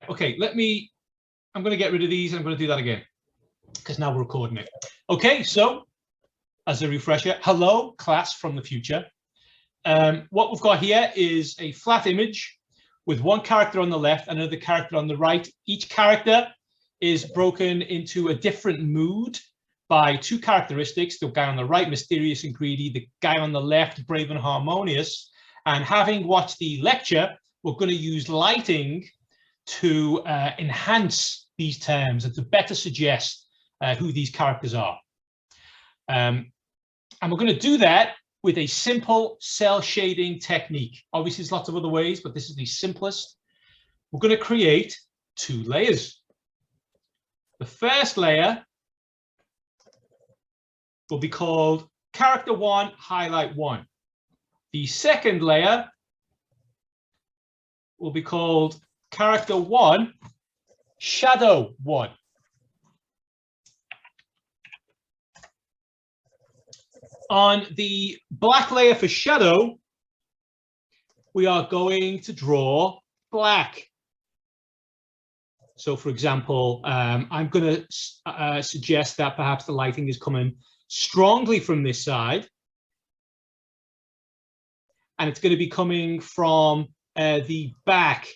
Okay, I'm going to get rid of these. I'm going to do that again because now we're recording it. Okay, so as a refresher, hello, class from the future. What we've got here is a flat image with one character on the left and another character on the right. Each character is broken into a different mood by two characteristics. The guy on the right, mysterious and greedy. The guy on the left, brave and harmonious. And having watched the lecture, we're going to use lighting to enhance these terms and to better suggest who these characters are. And we're going to do that with a simple cell shading technique. Obviously, there's lots of other ways, but this is the simplest. We're going to create two layers. The first layer will be called Character 1, Highlight 1. The second layer will be called Character 1, Shadow 1. On the black layer for shadow, we are going to draw black. So, for example, I'm going to suggest that perhaps the lighting is coming strongly from this side. And it's going to be coming from the back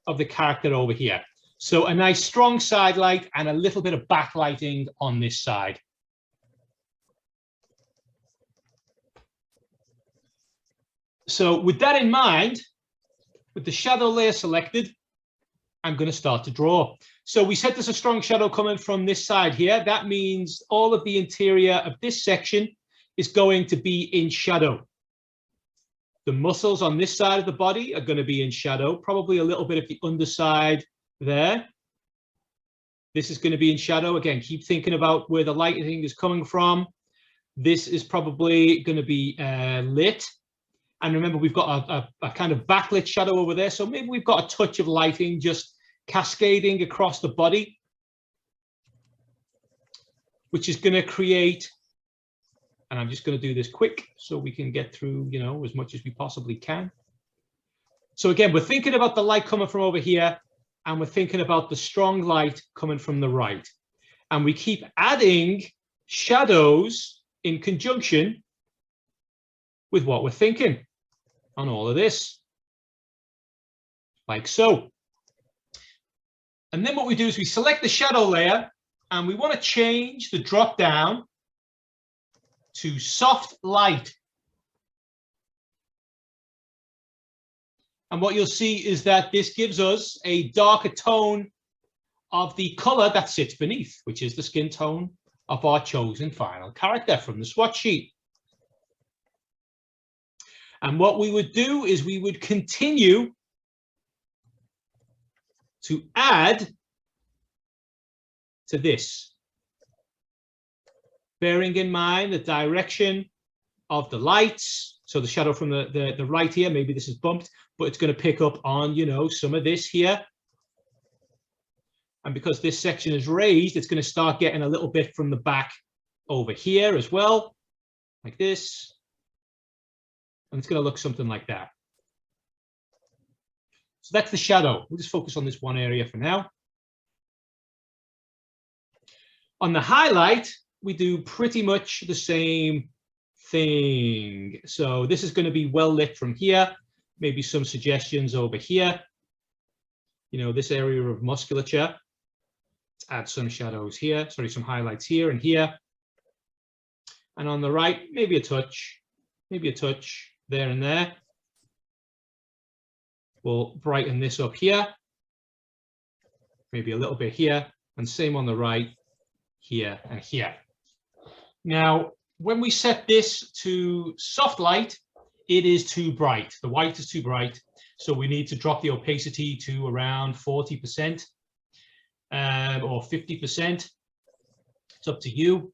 of the character over here. So a nice strong side light and a little bit of backlighting on this side. So with that in mind, with the shadow layer selected, I'm going to start to draw. So we said there's a strong shadow coming from this side here. That means all of the interior of this section is going to be in shadow. The muscles on this side of the body are going to be in shadow, probably a little bit of the underside there. This is going to be in shadow. Again, keep thinking about where the lighting is coming from. This is probably going to be lit. And remember, we've got a kind of backlit shadow over there. So maybe we've got a touch of lighting just cascading across the body, which is going to create, and I'm just going to do this quick so we can get through, you know, as much as we possibly can. So again, we're thinking about the light coming from over here, and we're thinking about the strong light coming from the right. And we keep adding shadows in conjunction with what we're thinking on all of this, like so. And then what we do is we select the shadow layer, and we want to change the drop down to soft light. And what you'll see is that this gives us a darker tone of the color that sits beneath, which is the skin tone of our chosen final character from the swatch sheet. And what we would do is we would continue to add to this, bearing in mind the direction of the lights. So the shadow from the right here, maybe this is bumped, but it's going to pick up on, you know, some of this here. And because this section is raised, it's going to start getting a little bit from the back over here as well, like this. And it's going to look something like that. So that's the shadow. We'll just focus on this one area for now. On the highlight, we do pretty much the same thing. So this is going to be well lit from here. Maybe some suggestions over here. You know, this area of musculature. Let's add some shadows here. Sorry, some highlights here and here. And on the right, maybe a touch there and there. We'll brighten this up here, maybe a little bit here, and same on the right, here and here. Now, when we set this to soft light, it is too bright. The white is too bright, so we need to drop the opacity to around 40% or 50%. It's up to you.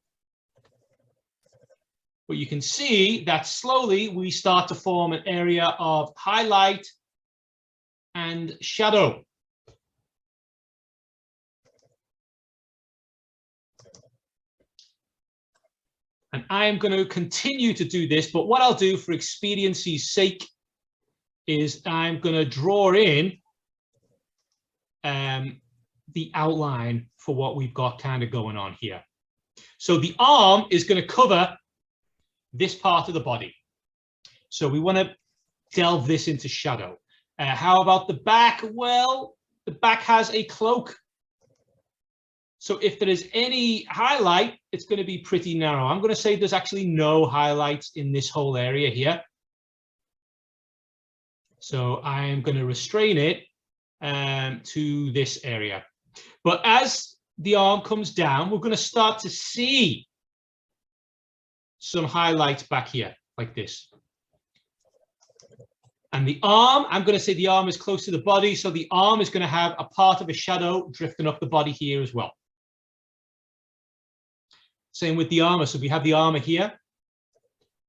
But you can see that slowly we start to form an area of highlight and shadow. And I'm going to continue to do this, but what I'll do for expediency's sake is I'm going to draw in the outline for what we've got kind of going on here. So the arm is going to cover this part of the body. So we want to delve this into shadow. How about the back? Well, the back has a cloak. So if there is any highlight, it's going to be pretty narrow. I'm going to say there's actually no highlights in this whole area here. So I am going to restrain it to this area. But as the arm comes down, we're going to start to see some highlights back here, like this. And the arm, I'm going to say the arm is close to the body, so the arm is going to have a part of a shadow drifting up the body here as well. Same with the armor. So we have the armor here.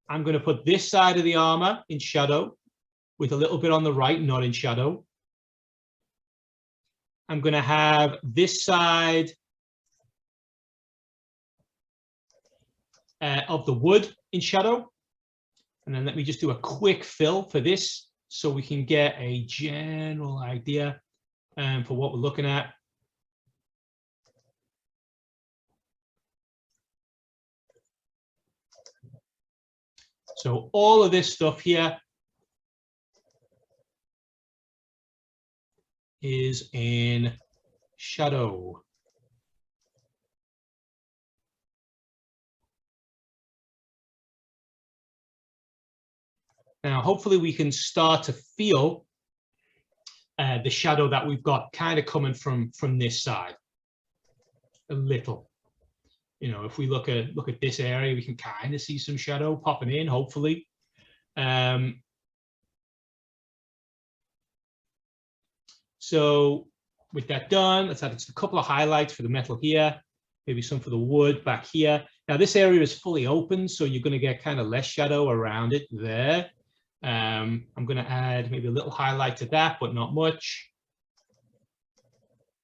I'm going to put this side of the armor in shadow with a little bit on the right, not in shadow. I'm going to have this side of the wood in shadow. And then let me just do a quick fill for this so we can get a general idea for what we're looking at. So all of this stuff here is in shadow. Now, hopefully we can start to feel the shadow that we've got kind of coming from this side a little. You know, if we look at this area, we can kind of see some shadow popping in, hopefully. So with that done, let's add just a couple of highlights for the metal here, maybe some for the wood back here. Now this area is fully open, so you're going to get kind of less shadow around it there. I'm going to add maybe a little highlight to that, but not much.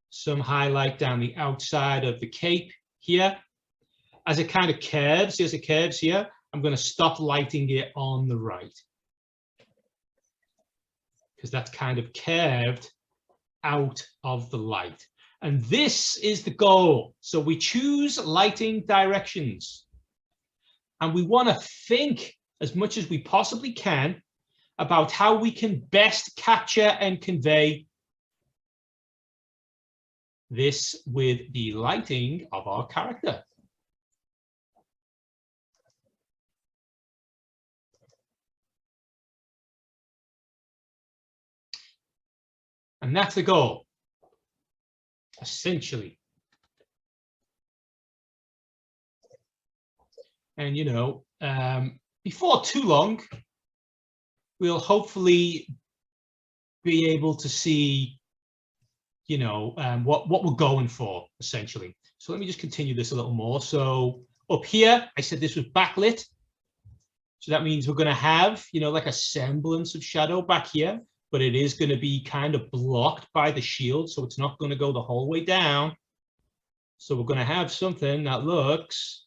Some highlight down the outside of the cape here. As it kind of curves, as it curves here, I'm going to stop lighting it on the right, because that's kind of curved out of the light. And this is the goal. So we choose lighting directions, and we want to think as much as we possibly can about how we can best capture and convey this with the lighting of our character. And that's the goal, essentially. And, you know, before too long, we'll hopefully be able to see, you know, what we're going for, essentially. So let me just continue this a little more. So up here, I said this was backlit. So that means we're going to have, you know, like a semblance of shadow back here, but it is going to be kind of blocked by the shield. So it's not going to go the whole way down. So we're going to have something that looks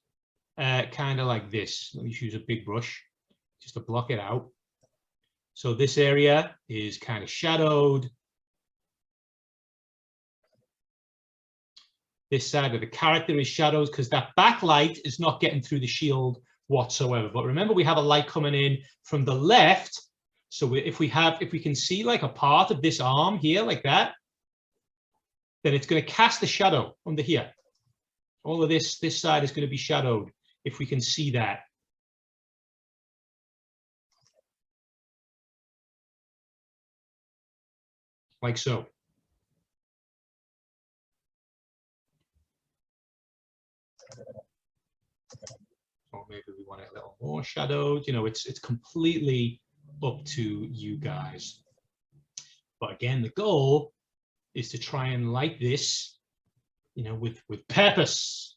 kind of like this. Let me use a big brush just to block it out. So this area is kind of shadowed. This side of the character is shadowed because that backlight is not getting through the shield whatsoever. But remember, we have a light coming in from the left. So if we can see like a part of this arm here like that, then it's going to cast the shadow under here. All of this side is going to be shadowed if we can see that. Like so. Or maybe we want it a little more shadowed. You know, it's completely up to you guys. But again, the goal is to try and light this, you know, with purpose,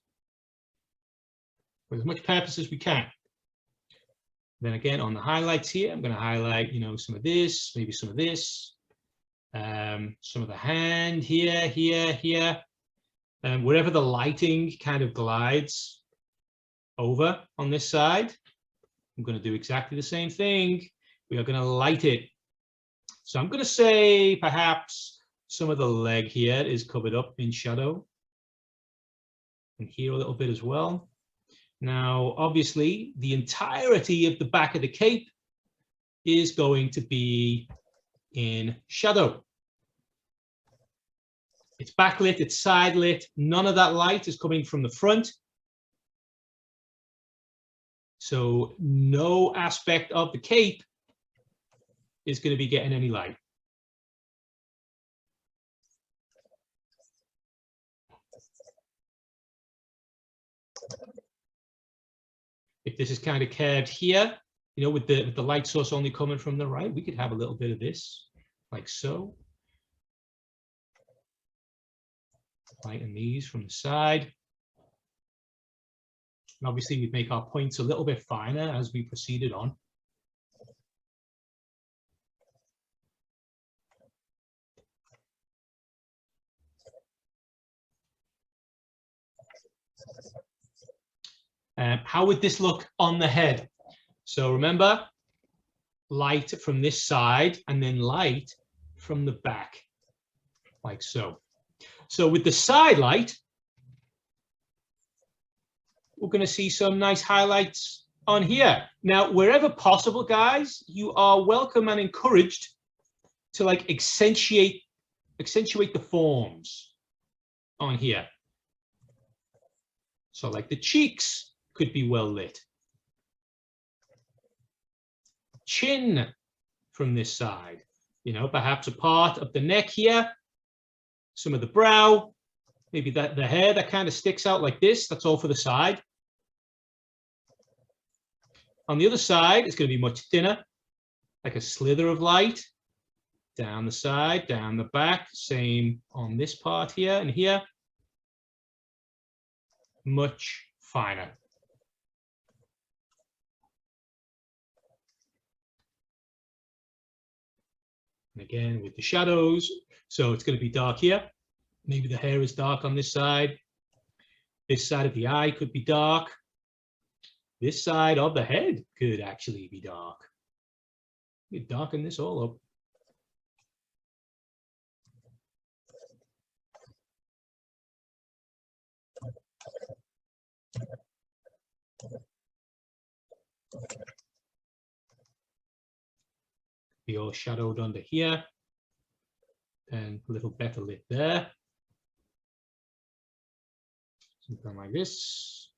with as much purpose as we can. Then again, on the highlights here, I'm going to highlight, you know, some of this, maybe some of this, some of the hand here, here, wherever the lighting kind of glides over on this side, I'm going to do exactly the same thing. We are going to light it. So I'm going to say perhaps some of the leg here is covered up in shadow. And here a little bit as well. Now, obviously, the entirety of the back of the cape is going to be in shadow. It's backlit, it's side lit. None of that light is coming from the front. So no aspect of the cape is going to be getting any light. If this is kind of curved here, you know, with the light source only coming from the right, we could have a little bit of this, like so. Lighten these from the side. And obviously we'd make our points a little bit finer as we proceeded on. How would this look on the head? So remember, light from this side and then light from the back, like so. So with the side light, we're going to see some nice highlights on here. Now, wherever possible, guys, you are welcome and encouraged to like accentuate the forms on here. So like the cheeks could be well lit. Chin from this side, you know, perhaps a part of the neck here, some of the brow, maybe that the hair that kind of sticks out like this, that's all for the side. On the other side, it's going to be much thinner, like a slither of light down the side, down the back, same on this part here and here. Much finer. And again, with the shadows, so it's going to be dark here. Maybe the hair is dark on this side. This side of the eye could be dark. This side of the head could actually be dark. We darken this all up. Be all shadowed under here and a little better lit there. Something like this.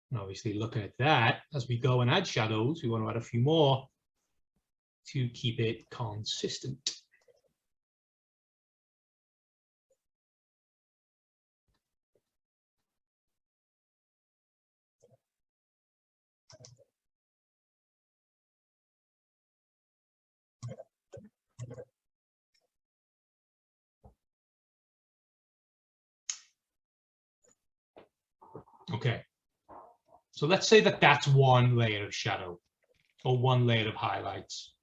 And obviously looking at that, as we go and add shadows, we want to add a few more to keep it consistent. Okay, so let's say that that's one layer of shadow or one layer of highlights.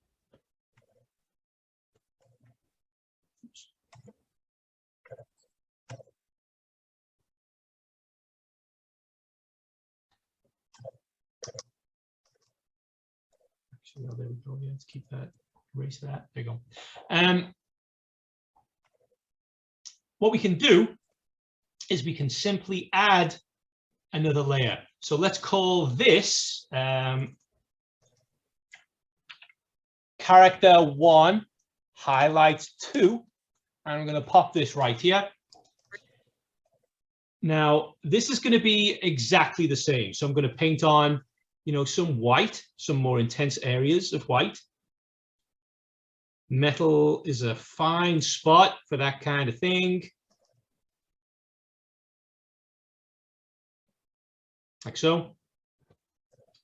Actually, oh, there we go. Yeah, let's keep that, erase that. There you go. What we can do is we can simply add another layer. So let's call this character 1 highlights 2. And I'm going to pop this right here. Now, this is going to be exactly the same. So I'm going to paint on, you know, some white, some more intense areas of white. Metal is a fine spot for that kind of thing. Like so.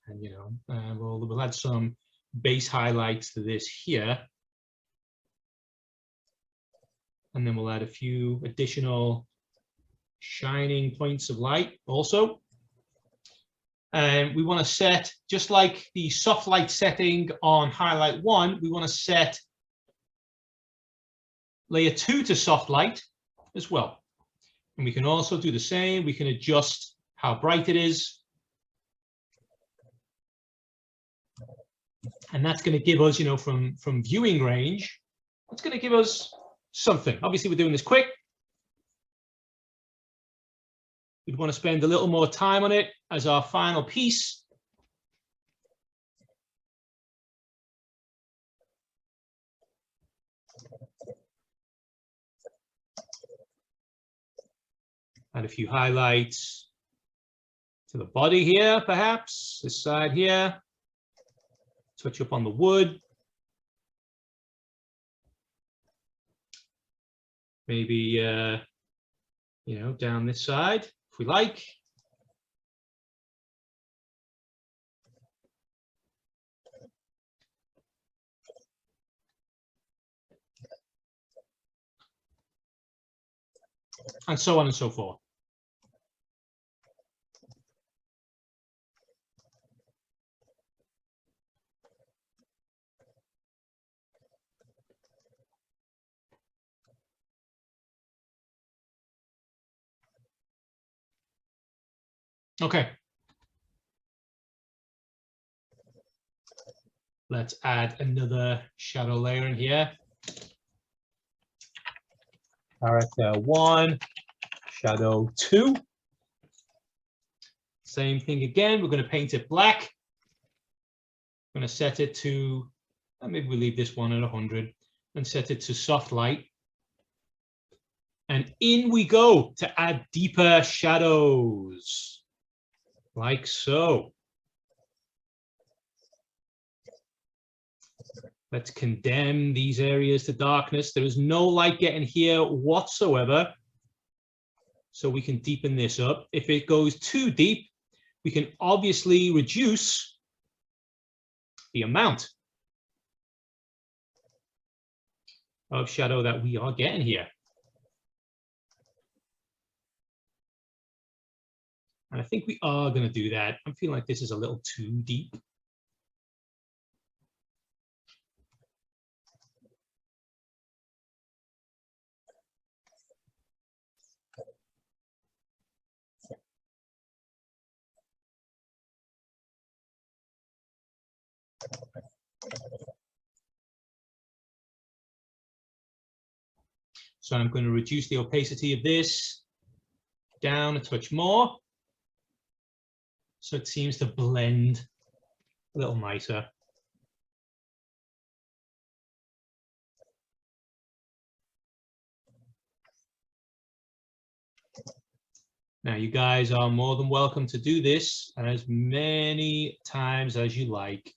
And, you know, we'll add some base highlights to this here. And then we'll add a few additional shining points of light also. And we want to set, just like the soft light setting on highlight 1, we want to set layer 2 to soft light as well. And we can also do the same. We can adjust how bright it is. And that's going to give us, you know, from viewing range, that's going to give us something. Obviously, we're doing this quick. We'd want to spend a little more time on it as our final piece. Add a few highlights to the body here, perhaps, this side here. Touch up on the wood. Maybe, you know, down this side, if we like. And so on and so forth. Okay. Let's add another shadow layer in here. Character 1, shadow 2. Same thing again. We're going to paint it black. I'm going to set it to, maybe we leave this one at 100 and set it to soft light. And in we go to add deeper shadows, like so. Let's condemn these areas to darkness. There is no light getting here whatsoever. So we can deepen this up. If it goes too deep, we can obviously reduce the amount of shadow that we are getting here. And I think we are going to do that. I'm feeling like this is a little too deep. So I'm going to reduce the opacity of this down a touch more. So it seems to blend a little nicer. Now, you guys are more than welcome to do this as many times as you like.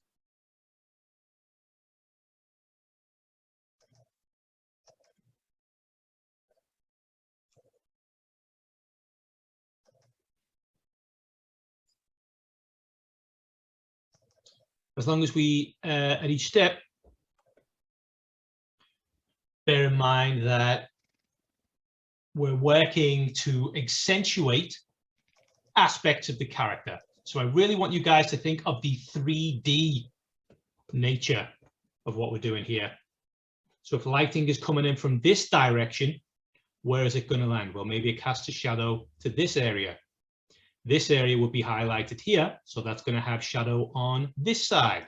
As long as we, at each step, bear in mind that we're working to accentuate aspects of the character. So I really want you guys to think of the 3D nature of what we're doing here. So if lighting is coming in from this direction, where is it going to land? Well, maybe it casts a shadow to this area. This area will be highlighted here, so that's going to have shadow on this side.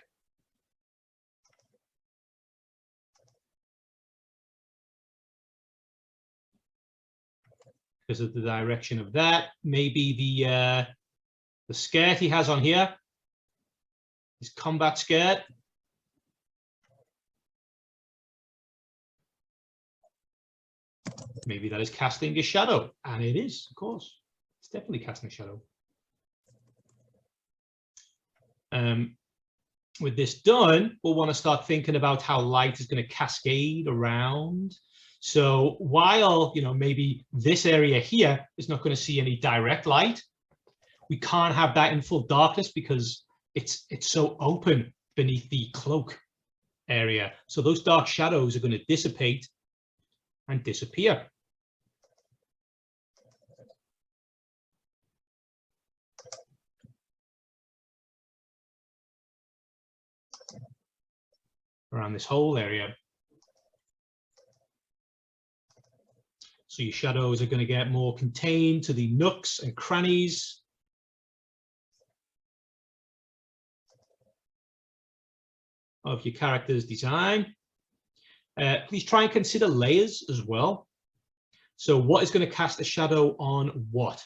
Because of the direction of that, maybe the skirt he has on here, his combat skirt. Maybe that is casting a shadow, and it is, of course. It's definitely casting a shadow. With this done, we'll want to start thinking about how light is going to cascade around. So while, you know, maybe this area here is not going to see any direct light, we can't have that in full darkness because it's so open beneath the cloak area. So those dark shadows are going to dissipate and disappear. Around this whole area. So your shadows are going to get more contained to the nooks and crannies of your character's design. Please try and consider layers as well. So what is going to cast a shadow on what?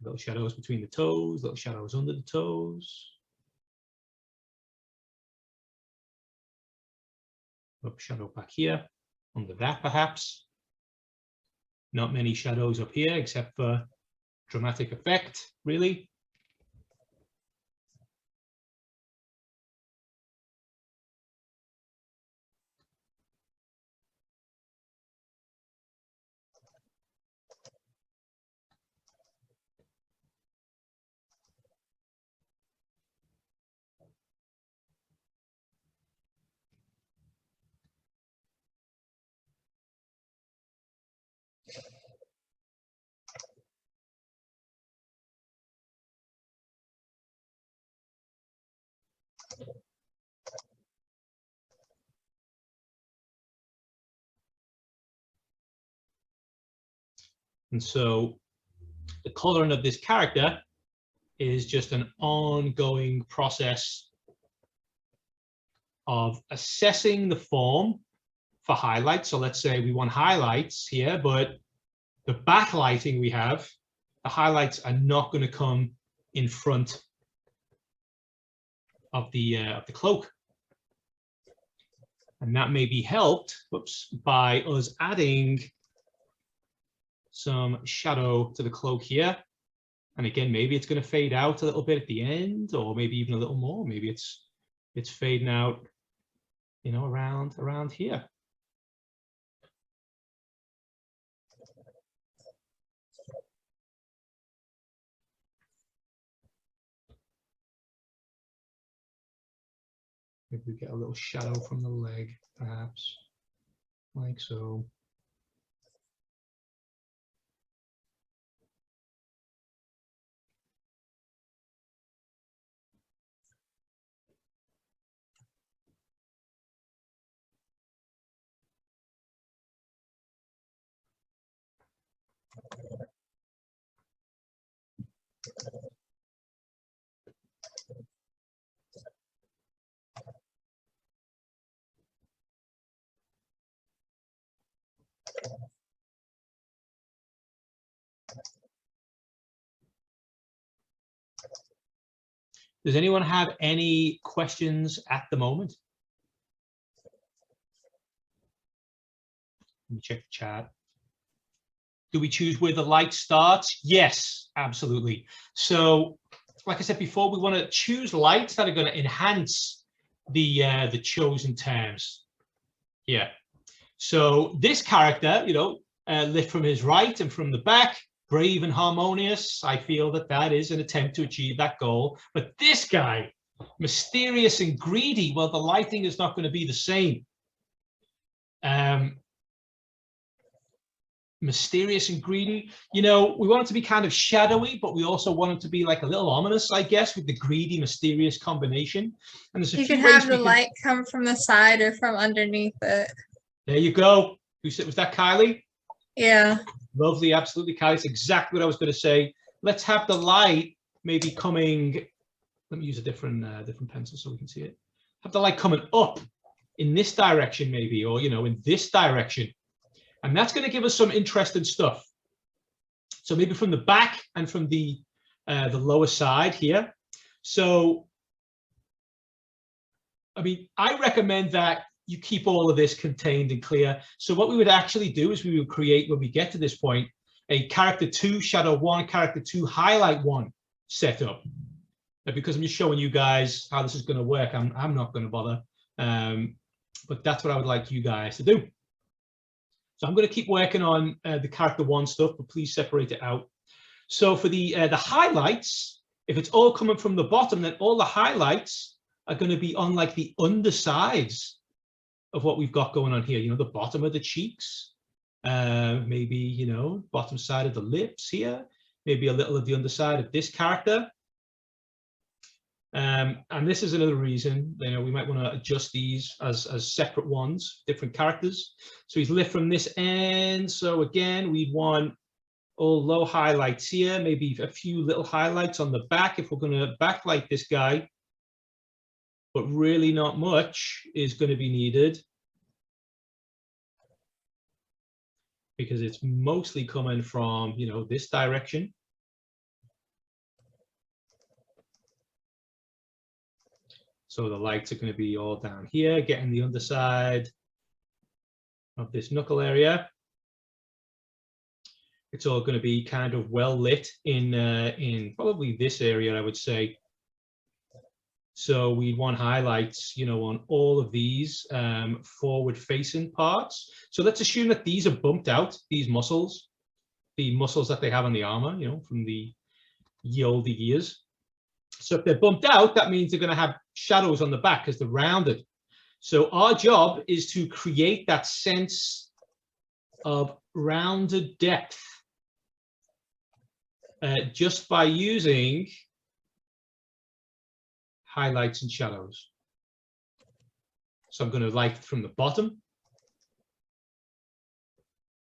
Little shadows between the toes, little shadows under the toes. Up shadow back here, under that perhaps. Not many shadows up here except for dramatic effect, really. And so the coloring of this character is just an ongoing process of assessing the form for highlights. So let's say we want highlights here, but the backlighting we have, the highlights are not going to come in front of the cloak. And that may be helped, whoops, by us adding some shadow to the cloak here. And again, maybe it's going to fade out a little bit at the end, or maybe even a little more. Maybe it's fading out, you know, around here. Maybe we get a little shadow from the leg, perhaps, like so. Does anyone have any questions at the moment? Let me check the chat. Do we choose where the light starts? Yes, absolutely. So, like I said before, we want to choose lights that are going to enhance the chosen terms. Yeah. So this character, you know, lit from his right and from the back, brave and harmonious. I feel that that is an attempt to achieve that goal. But this guy, mysterious and greedy, well, the lighting is not going to be the same. Mysterious and greedy, you know, we want it to be kind of shadowy, but we also want it to be like a little ominous, I guess, with the greedy, mysterious combination. And there's a you few can ways have the light come from the side or from underneath it. There you go. Was that Kylie? Yeah. Lovely, absolutely, Kylie. It's exactly what I was going to say. Let's have the light maybe coming. Let me use a different pencil so we can see it. Have the light coming up in this direction, maybe, or you know, in this direction, and that's going to give us some interesting stuff. So maybe from the back and from the lower side here. So, I mean, I recommend that you keep all of this contained and clear. So what we would actually do is we would create, when we get to this point, a character 2 shadow 1, character 2 highlight 1 setup. Because I'm just showing you guys how this is going to work, I'm not going to bother. But that's what I would like you guys to do. So I'm going to keep working on the character 1 stuff, but please separate it out. So for the highlights, if it's all coming from the bottom, then all the highlights are going to be on like the undersides of what we've got going on here, you know, the bottom of the cheeks, maybe, you know, bottom side of the lips here, maybe a little of the underside of this character. And this is another reason, you know, we might want to adjust these as separate ones, different characters. So he's lit from this end. So again, we'd want all low highlights here, maybe a few little highlights on the back if we're going to backlight this guy, but really not much is going to be needed because it's mostly coming from, you know, this direction. So the lights are going to be all down here, getting the underside of this knuckle area. It's all going to be kind of well lit in probably this area, I would say. So we want highlights, you know, on all of these forward-facing parts. So let's assume that these are bumped out, these muscles, the muscles that they have on the armor, you know, from the ye olde years. So if they're bumped out, that means they're going to have shadows on the back because they're rounded. So our job is to create that sense of rounded depth just by using highlights and shadows. So I'm going to light from the bottom.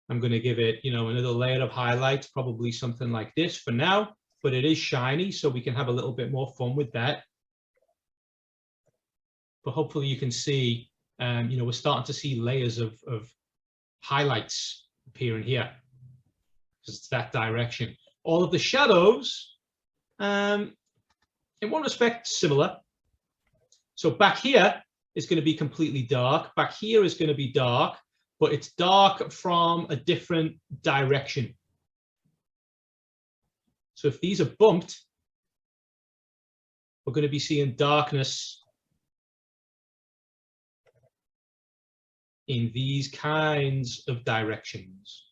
I'm going to give it, you know, another layer of highlights, probably something like this for now, but it is shiny, so we can have a little bit more fun with that. But hopefully you can see, you know, we're starting to see layers of highlights appearing here because it's that direction. All of the shadows, in one respect, similar. So back here is going to be completely dark. Back here is going to be dark, but it's dark from a different direction. So if these are bumped, we're going to be seeing darkness in these kinds of directions.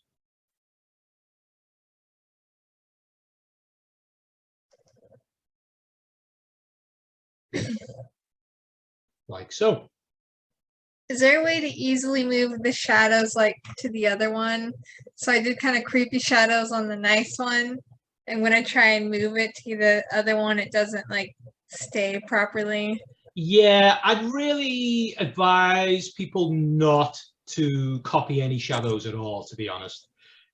Like so. Is there a way to easily move the shadows like to the other one? So I did kind of creepy shadows on the nice one, and when I try and move it to the other one, it doesn't like stay properly. Yeah, I'd really advise people not to copy any shadows at all, to be honest.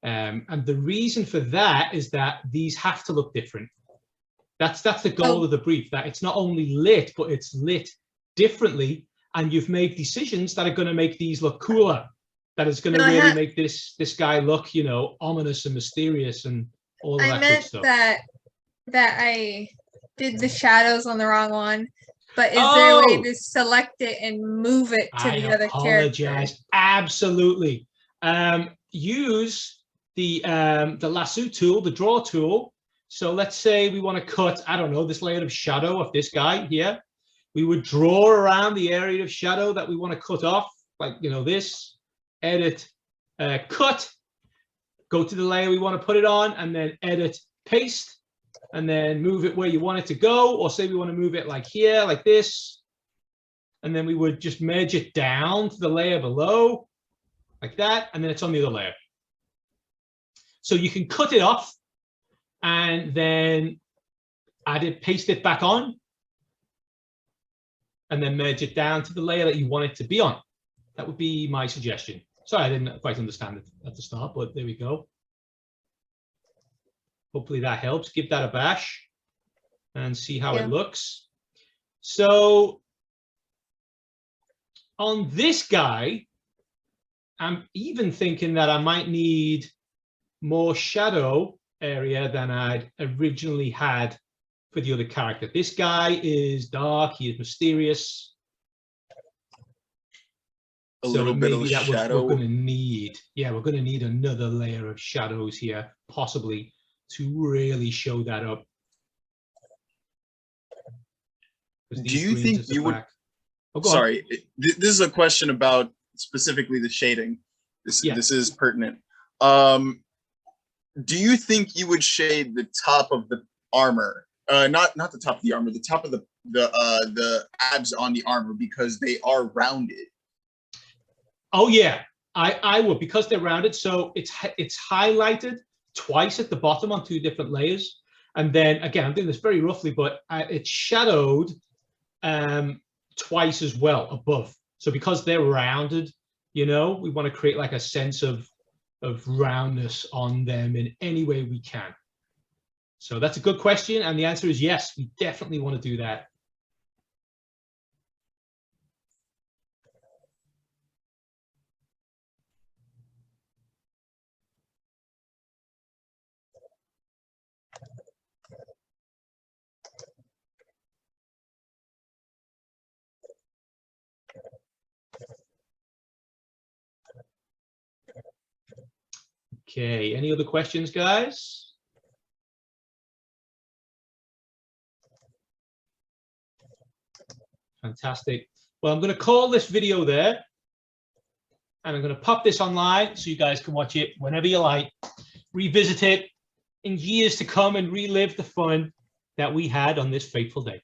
And the reason for that is that these have to look different. That's the goal of the brief, that it's not only lit, but it's lit differently, and you've made decisions that are going to make these look cooler, that is going to really make this guy look, you know, ominous and mysterious and all of that good stuff. I meant that I did the shadows on the wrong one, but is there a way to select it and move it to the other character? Absolutely. Use the lasso tool, the draw tool. So let's say we want to cut, I don't know, this layer of shadow of this guy here. We would draw around the area of shadow that we want to cut off, like, you know, this, edit, cut, go to the layer we want to put it on, and then edit, paste, and then move it where you want it to go. Or say we want to move it like here, like this, and then we would just merge it down to the layer below, like that, and then it's on the other layer. So you can cut it off and then add it, paste it back on, and then merge it down to the layer that you want it to be on. That would be my suggestion. Sorry, I didn't quite understand it at the start, but there we go. Hopefully that helps. Give that a bash and see how it looks. So on this guy, I'm even thinking that I might need more shadow area than I'd originally had for the other character. This guy is dark, he is mysterious. A little bit of shadow. We're going to need, we're going to need another layer of shadows here, possibly, to really show that up. Do you think you would? Sorry, this is a question about specifically the shading. This is pertinent. Do you think you would shade the top of the armor? Not the top of the armor, the top of the abs on the armor, because they are rounded. Oh yeah, I would, because they're rounded. So it's highlighted twice at the bottom on two different layers, and then again, I'm doing this very roughly, but it's shadowed twice as well above. So because they're rounded, you know, we want to create like a sense of of roundness on them in any way we can. So that's a good question, and the answer is yes, we definitely want to do that. Okay, any other questions, guys? Fantastic. Well, I'm going to call this video there, and I'm going to pop this online so you guys can watch it whenever you like, revisit it in years to come and relive the fun that we had on this fateful day.